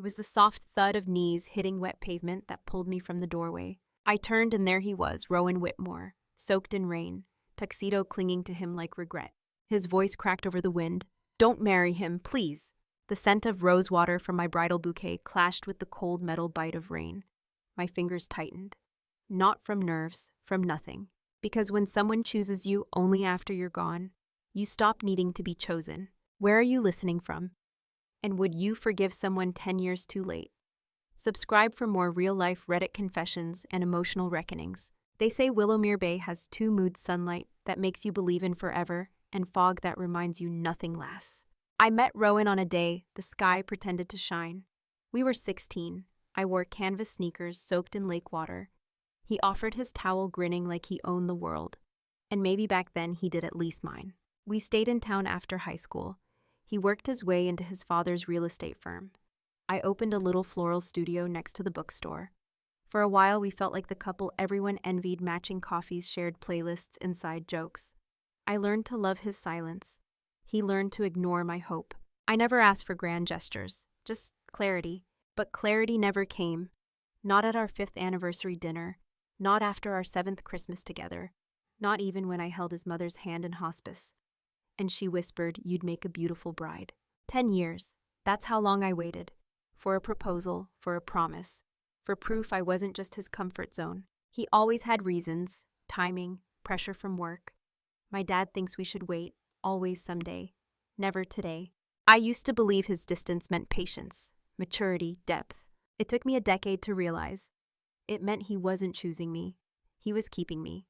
It was the soft thud of knees hitting wet pavement that pulled me from the doorway. I turned and there he was, Rowan Whitmore, soaked in rain, tuxedo clinging to him like regret. His voice cracked over the wind. "Don't marry him, please." The scent of rose water from my bridal bouquet clashed with the cold metal bite of rain. My fingers tightened. Not from nerves, from nothing. Because when someone chooses you only after you're gone, you stop needing to be chosen. Where are you listening from? And would you forgive someone 10 years too late? Subscribe for more real-life Reddit confessions and emotional reckonings. They say Willowmere Bay has 2 moods: sunlight that makes you believe in forever and fog that reminds you nothing lasts. I met Rowan on a day the sky pretended to shine. We were 16. I wore canvas sneakers soaked in lake water. He offered his towel grinning like he owned the world. And maybe back then he did at least mine. We stayed in town after high school. He worked his way into his father's real estate firm. I opened a little floral studio next to the bookstore. For a while, we felt like the couple everyone envied, matching coffees, shared playlists, inside jokes. I learned to love his silence. He learned to ignore my hope. I never asked for grand gestures, just clarity. But clarity never came. Not at our 5th anniversary dinner. Not after our 7th Christmas together. Not even when I held his mother's hand in hospice. And she whispered, "You'd make a beautiful bride." 10 years. That's how long I waited. For a proposal, for a promise. For proof I wasn't just his comfort zone. He always had reasons, timing, pressure from work. My dad thinks we should wait, always someday, never today. I used to believe his distance meant patience, maturity, depth. It took me a decade to realize. It meant he wasn't choosing me. He was keeping me.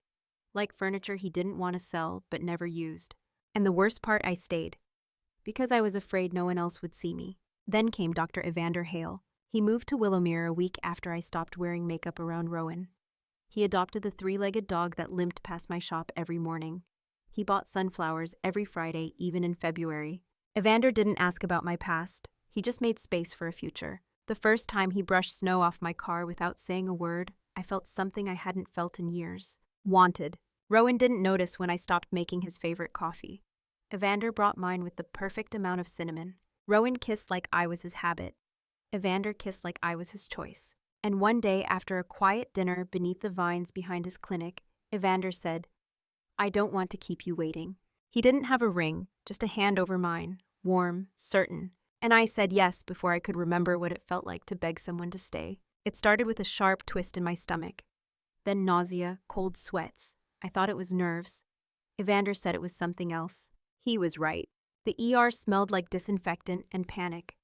Like furniture he didn't want to sell but never used. And the worst part, I stayed. Because I was afraid no one else would see me. Then came Dr. Evander Hale. He moved to Willowmere a week after I stopped wearing makeup around Rowan. He adopted the 3-legged dog that limped past my shop every morning. He bought sunflowers every Friday, even in February. Evander didn't ask about my past. He just made space for a future. The first time he brushed snow off my car without saying a word, I felt something I hadn't felt in years. Wanted. Rowan didn't notice when I stopped making his favorite coffee. Evander brought mine with the perfect amount of cinnamon. Rowan kissed like I was his habit. Evander kissed like I was his choice. And one day, after a quiet dinner beneath the vines behind his clinic, Evander said, "I don't want to keep you waiting." He didn't have a ring, just a hand over mine, warm, certain. And I said yes before I could remember what it felt like to beg someone to stay. It started with a sharp twist in my stomach. Then nausea, cold sweats. I thought it was nerves. Evander said it was something else. He was right. The ER smelled like disinfectant and panic.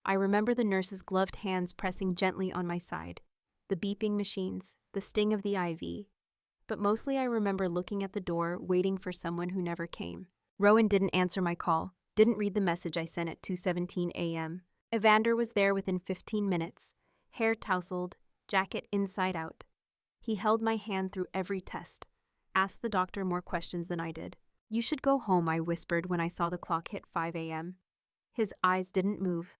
I remember the nurse's gloved hands pressing gently on my side, the beeping machines, the sting of the IV. But mostly I remember looking at the door, waiting for someone who never came. Rowan didn't answer my call, didn't read the message I sent at 2:17 a.m. Evander was there within 15 minutes, hair tousled, jacket inside out. He held my hand through every test, asked the doctor more questions than I did. "You should go home," I whispered when I saw the clock hit 5 a.m. His eyes didn't move.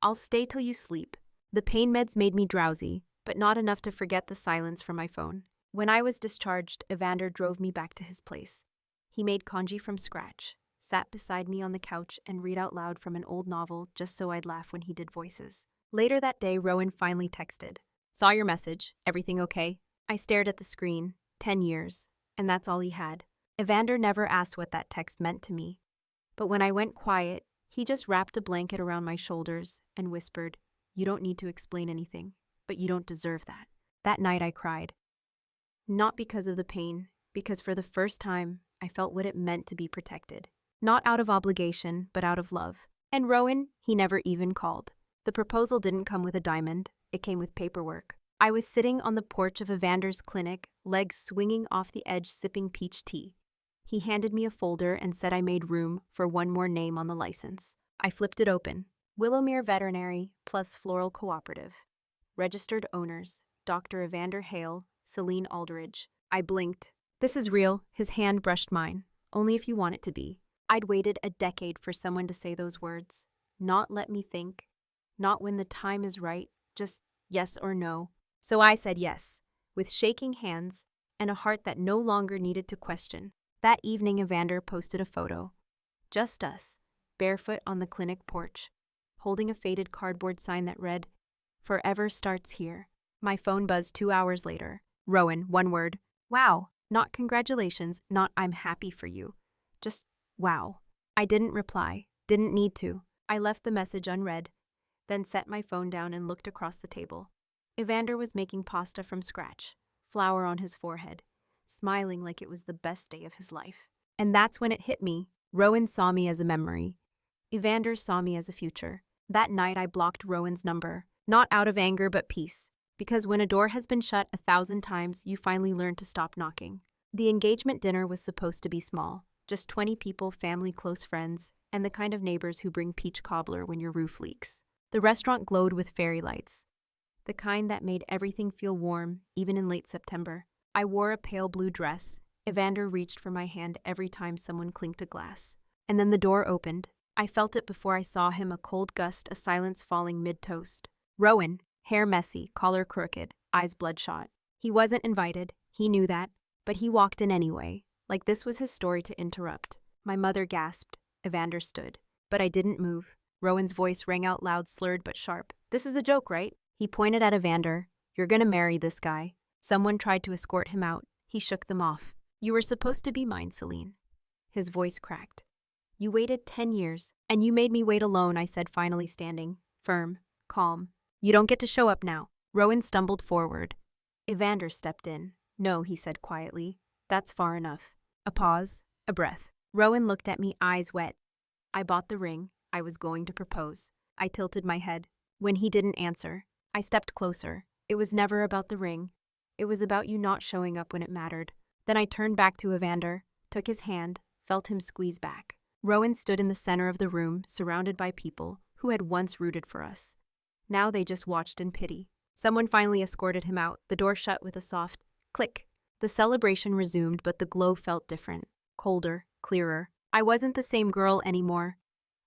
"I'll stay till you sleep." The pain meds made me drowsy, but not enough to forget the silence from my phone. When I was discharged, Evander drove me back to his place. He made congee from scratch, sat beside me on the couch, and read out loud from an old novel just so I'd laugh when he did voices. Later that day, Rowan finally texted, "Saw your message. Everything okay?" I stared at the screen. 10 years. And that's all he had. Evander never asked what that text meant to me. But when I went quiet, he just wrapped a blanket around my shoulders and whispered, "You don't need to explain anything, but you don't deserve that." That night I cried. Not because of the pain, because for the first time, I felt what it meant to be protected. Not out of obligation, but out of love. And Rowan, he never even called. The proposal didn't come with a diamond, it came with paperwork. I was sitting on the porch of Evander's clinic, legs swinging off the edge, sipping peach tea. He handed me a folder and said I made room for one more name on the license. I flipped it open. Willowmere Veterinary plus Floral Cooperative. Registered owners, Dr. Evander Hale, Selene Aldridge. I blinked. "This is real." His hand brushed mine. "Only if you want it to be." I'd waited a decade for someone to say those words. Not "let me think." Not "when the time is right." Just yes or no. So I said yes, with shaking hands and a heart that no longer needed to question. That evening, Evander posted a photo. Just us, barefoot on the clinic porch, holding a faded cardboard sign that read, "Forever starts here." My phone buzzed 2 hours later. Rowan, one word. Wow. Not congratulations, not I'm happy for you. Just, wow. I didn't reply. Didn't need to. I left the message unread, then set my phone down and looked across the table. Evander was making pasta from scratch, flour on his forehead, smiling like it was the best day of his life. And that's when it hit me. Rowan saw me as a memory. Evander saw me as a future. That night I blocked Rowan's number, not out of anger but peace. Because when a door has been shut 1,000 times, you finally learn to stop knocking. The engagement dinner was supposed to be small, just 20 people, family, close friends, and the kind of neighbors who bring peach cobbler when your roof leaks. The restaurant glowed with fairy lights, the kind that made everything feel warm, even in late September. I wore a pale blue dress. Evander reached for my hand every time someone clinked a glass. And then the door opened. I felt it before I saw him, a cold gust, a silence falling mid-toast. Rowan, hair messy, collar crooked, eyes bloodshot. He wasn't invited, he knew that, but he walked in anyway, like this was his story to interrupt. My mother gasped. Evander stood. But I didn't move. Rowan's voice rang out loud, slurred but sharp. "This is a joke, right?" He pointed at Evander. "You're gonna marry this guy." Someone tried to escort him out. He shook them off. "You were supposed to be mine, Selene." His voice cracked. "You waited 10 years, and you made me wait alone," I said, finally standing, firm, calm. "You don't get to show up now." Rowan stumbled forward. Evander stepped in. "No," he said quietly. "That's far enough." A pause, a breath. Rowan looked at me, eyes wet. I bought the ring. I was going to propose. I tilted my head. When he didn't answer, I stepped closer. It was never about the ring. It was about you not showing up when it mattered. Then I turned back to Evander, took his hand, felt him squeeze back. Rowan stood in the center of the room, surrounded by people who had once rooted for us. Now they just watched in pity. Someone finally escorted him out, the door shut with a soft click. The celebration resumed, but the glow felt different, colder, clearer. I wasn't the same girl anymore.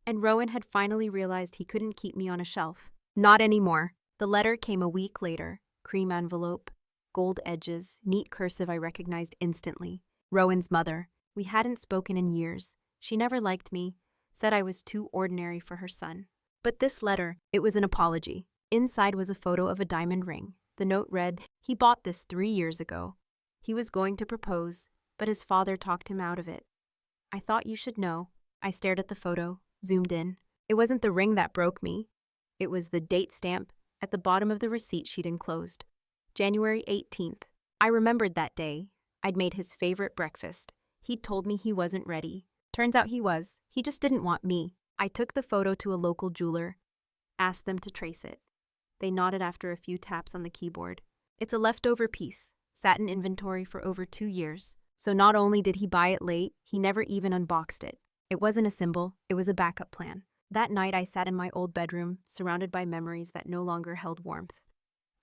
And Rowan had finally realized he couldn't keep me on a shelf. Not anymore. The letter came a week later. Cream envelope, gold edges, neat cursive I recognized instantly. Rowan's mother. We hadn't spoken in years. She never liked me, said I was too ordinary for her son. But this letter, it was an apology. Inside was a photo of a diamond ring. The note read, "He bought this 3 years ago. He was going to propose, but his father talked him out of it. I thought you should know." I stared at the photo, zoomed in. It wasn't the ring that broke me. It was the date stamp at the bottom of the receipt she'd enclosed. January 18th. I remembered that day. I'd made his favorite breakfast. He'd told me he wasn't ready. Turns out he was. He just didn't want me. I took the photo to a local jeweler, asked them to trace it. They nodded after a few taps on the keyboard. "It's a leftover piece. Sat in inventory for over 2 years. So not only did he buy it late, he never even unboxed it. It wasn't a symbol, it was a backup plan." That night I sat in my old bedroom, surrounded by memories that no longer held warmth.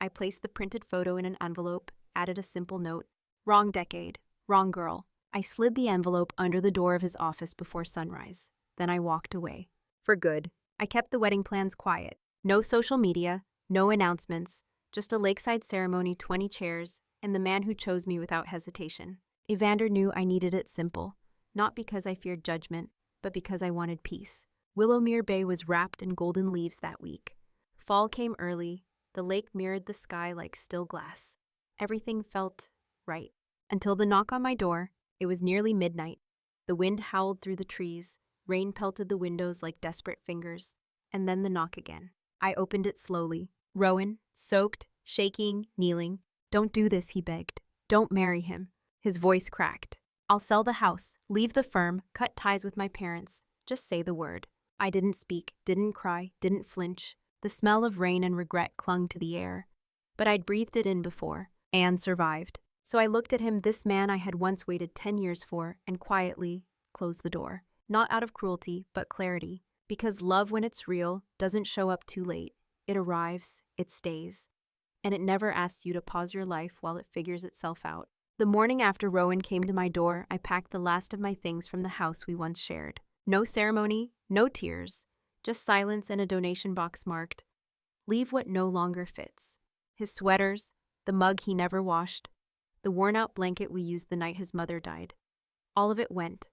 I placed the printed photo in an envelope, added a simple note. "Wrong decade, wrong girl." I slid the envelope under the door of his office before sunrise. Then I walked away. For good. I kept the wedding plans quiet. No social media, no announcements, just a lakeside ceremony, 20 chairs, and the man who chose me without hesitation. Evander knew I needed it simple, not because I feared judgment, but because I wanted peace. Willowmere Bay was wrapped in golden leaves that week. Fall came early. The lake mirrored the sky like still glass. Everything felt right. Until the knock on my door. It was nearly midnight. The wind howled through the trees. Rain pelted the windows like desperate fingers. And then the knock again. I opened it slowly. Rowan, soaked, shaking, kneeling. "Don't do this," he begged. "Don't marry him." His voice cracked. "I'll sell the house, leave the firm, cut ties with my parents. Just say the word." I didn't speak, didn't cry, didn't flinch. The smell of rain and regret clung to the air. But I'd breathed it in before, and survived. So I looked at him, this man I had once waited 10 years for, and quietly closed the door. Not out of cruelty, but clarity. Because love, when it's real, doesn't show up too late. It arrives, it stays. And it never asks you to pause your life while it figures itself out. The morning after Rowan came to my door, I packed the last of my things from the house we once shared. No ceremony, no tears, just silence and a donation box marked, "Leave what no longer fits." His sweaters, the mug he never washed, the worn-out blanket we used the night his mother died. All of it went,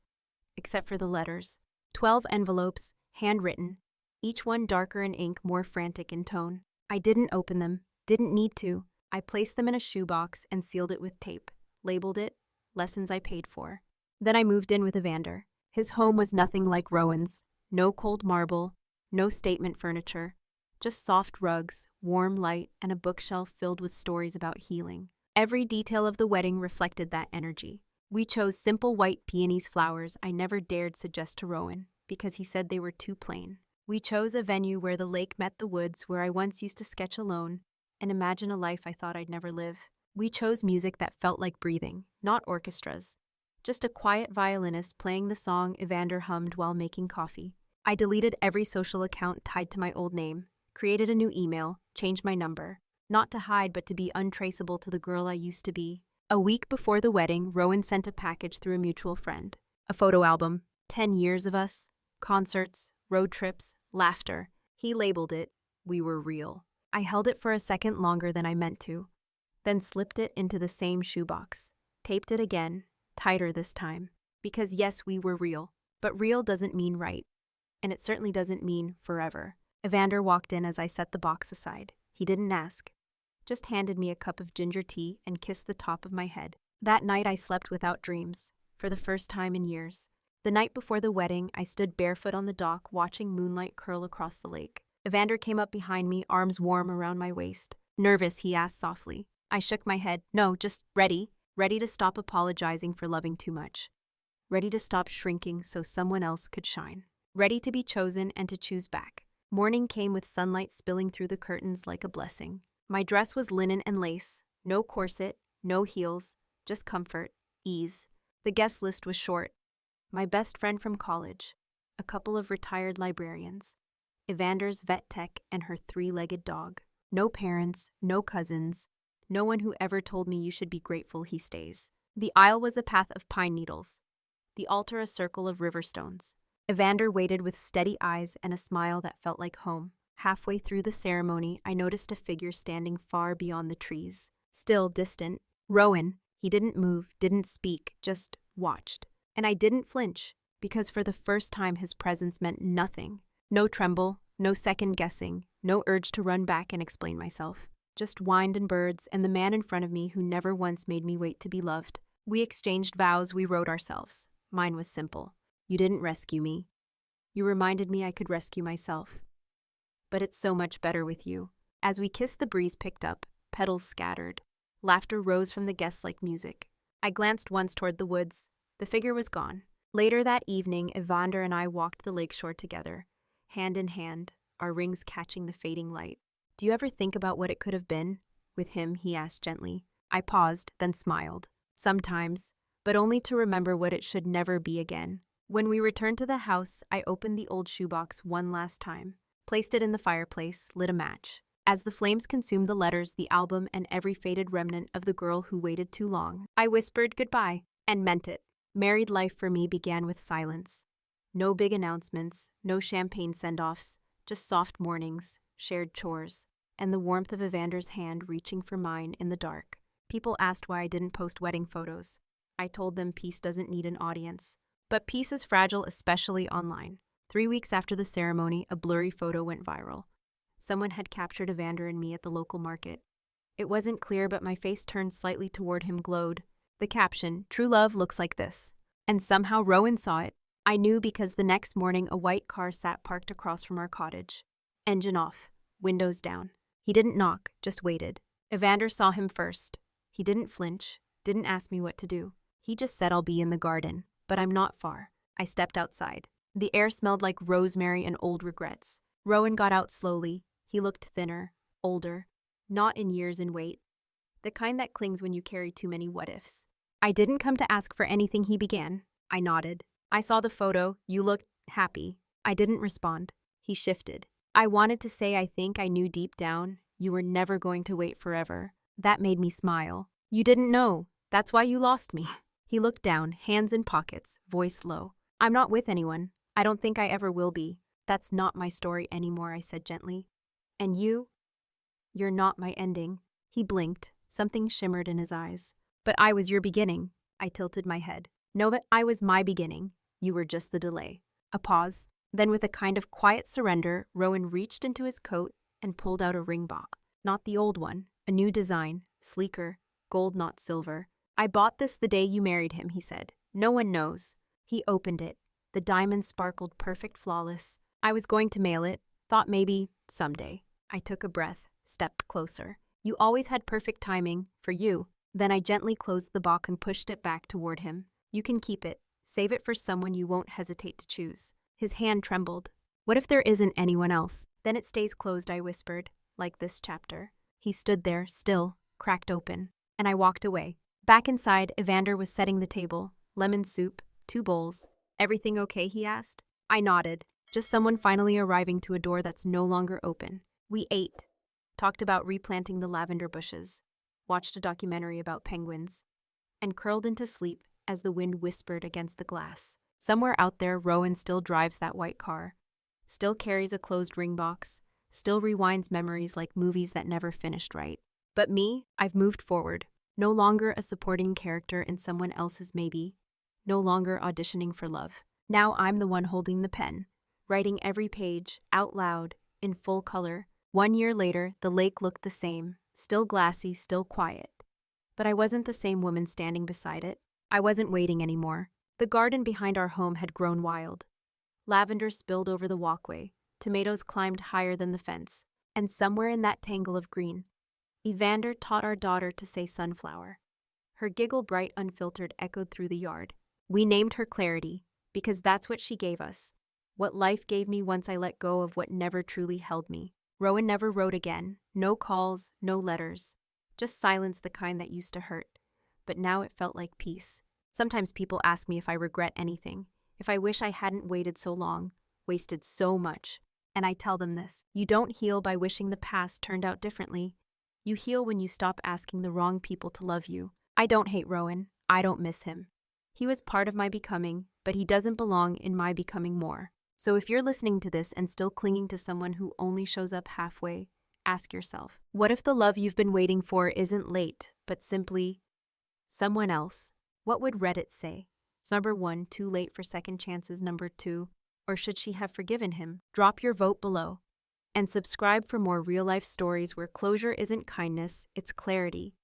except for the letters. 12 envelopes, handwritten, each one darker in ink, more frantic in tone. I didn't open them, didn't need to. I placed them in a shoebox and sealed it with tape, labeled it, lessons I paid for. Then I moved in with Evander. His home was nothing like Rowan's. No cold marble, no statement furniture, just soft rugs, warm light, and a bookshelf filled with stories about healing. Every detail of the wedding reflected that energy. We chose simple white peonies flowers I never dared suggest to Rowan because he said they were too plain. We chose a venue where the lake met the woods where I once used to sketch alone and imagine a life I thought I'd never live. We chose music that felt like breathing, not orchestras. Just a quiet violinist playing the song Evander hummed while making coffee. I deleted every social account tied to my old name, created a new email, changed my number. Not to hide, but to be untraceable to the girl I used to be. A week before the wedding, Rowan sent a package through a mutual friend. A photo album, 10 years of us, concerts, road trips, laughter. He labeled it, "We Were Real." I held it for a second longer than I meant to, then slipped it into the same shoebox, taped it again, tighter this time. Because yes, we were real, but real doesn't mean right, and it certainly doesn't mean forever. Evander walked in as I set the box aside. He didn't ask, just handed me a cup of ginger tea and kissed the top of my head. That night I slept without dreams, for the first time in years. The night before the wedding, I stood barefoot on the dock watching moonlight curl across the lake. Evander came up behind me, arms warm around my waist. Nervous, he asked softly. I shook my head. No, just ready. Ready to stop apologizing for loving too much. Ready to stop shrinking so someone else could shine. Ready to be chosen and to choose back. Morning came with sunlight spilling through the curtains like a blessing. My dress was linen and lace. No corset, no heels, just comfort, ease. The guest list was short. My best friend from college, a couple of retired librarians, Evander's vet tech and her 3-legged dog. No parents, no cousins, no one who ever told me you should be grateful he stays. The aisle was a path of pine needles, the altar a circle of river stones. Evander waited with steady eyes and a smile that felt like home. Halfway through the ceremony, I noticed a figure standing far beyond the trees. Still distant. Rowan. He didn't move, didn't speak, just watched. And I didn't flinch, because for the first time his presence meant nothing. No tremble, no second guessing, no urge to run back and explain myself. Just wind and birds and the man in front of me who never once made me wait to be loved. We exchanged vows we wrote ourselves. Mine was simple. You didn't rescue me. You reminded me I could rescue myself. But it's so much better with you. As we kissed, the breeze picked up, petals scattered. Laughter rose from the guests like music. I glanced once toward the woods. The figure was gone. Later that evening, Evander and I walked the lakeshore together, hand in hand, our rings catching the fading light. Do you ever think about what it could have been? With him, he asked gently. I paused, then smiled. Sometimes, but only to remember what it should never be again. When we returned to the house, I opened the old shoebox one last time, placed it in the fireplace, lit a match. As the flames consumed the letters, the album, and every faded remnant of the girl who waited too long, I whispered goodbye, and meant it. Married life for me began with silence. No big announcements, no champagne send-offs, just soft mornings, shared chores, and the warmth of Evander's hand reaching for mine in the dark. People asked why I didn't post wedding photos. I told them peace doesn't need an audience. But peace is fragile, especially online. 3 weeks after the ceremony, a blurry photo went viral. Someone had captured Evander and me at the local market. It wasn't clear, but my face turned slightly toward him glowed. The caption, "True love looks like this." And somehow Rowan saw it. I knew because the next morning a white car sat parked across from our cottage. Engine off, windows down. He didn't knock, just waited. Evander saw him first. He didn't flinch, didn't ask me what to do. He just said, "I'll be in the garden." But I'm not far. I stepped outside. The air smelled like rosemary and old regrets. Rowan got out slowly. He looked thinner, older, not in years and weight. The kind that clings when you carry too many what-ifs. I didn't come to ask for anything, he began. I nodded. I saw the photo. You looked happy. I didn't respond. He shifted. I wanted to say I think I knew deep down you were never going to wait forever. That made me smile. You didn't know. That's why you lost me. He looked down, hands in pockets, voice low. I'm not with anyone. I don't think I ever will be. That's not my story anymore, I said gently. And you? You're not my ending. He blinked. Something shimmered in his eyes. But I was your beginning. I tilted my head. No, but I was my beginning. You were just the delay. A pause. Then with a kind of quiet surrender, Rowan reached into his coat and pulled out a ring box. Not the old one, a new design, sleeker, gold not silver. "I bought this the day you married him," he said. "No one knows." He opened it. The diamond sparkled perfect, flawless. "I was going to mail it, thought maybe someday." I took a breath, stepped closer. "You always had perfect timing, for you." Then I gently closed the box and pushed it back toward him. "You can keep it. Save it for someone you won't hesitate to choose." His hand trembled. "What if there isn't anyone else?" "Then it stays closed," I whispered, "like this chapter." He stood there, still, cracked open, and I walked away. Back inside, Evander was setting the table. Lemon soup, 2 bowls. "Everything okay?" he asked. I nodded. "Just someone finally arriving to a door that's no longer open." We ate, talked about replanting the lavender bushes, watched a documentary about penguins, and curled into sleep as the wind whispered against the glass. Somewhere out there, Rowan still drives that white car, still carries a closed ring box, still rewinds memories like movies that never finished right. But me, I've moved forward. No longer a supporting character in someone else's maybe. No longer auditioning for love. Now I'm the one holding the pen, writing every page, out loud, in full color. 1 year later, the lake looked the same, still glassy, still quiet. But I wasn't the same woman standing beside it. I wasn't waiting anymore. The garden behind our home had grown wild. Lavender spilled over the walkway. Tomatoes climbed higher than the fence. And somewhere in that tangle of green, Evander taught our daughter to say sunflower. Her giggle, bright, unfiltered, echoed through the yard. We named her Clarity, because that's what she gave us. What life gave me once I let go of what never truly held me. Rowan never wrote again. No calls, no letters. Just silence, the kind that used to hurt. But now it felt like peace. Sometimes people ask me if I regret anything, if I wish I hadn't waited so long, wasted so much. And I tell them this: you don't heal by wishing the past turned out differently. You heal when you stop asking the wrong people to love you. I don't hate Rowan. I don't miss him. He was part of my becoming, but he doesn't belong in my becoming more. So if you're listening to this and still clinging to someone who only shows up halfway, ask yourself, what if the love you've been waiting for isn't late, but simply someone else? What would Reddit say? Number 1, too late for second chances. Number 2, or should she have forgiven him? Drop your vote below. And subscribe for more real-life stories where closure isn't kindness, it's clarity.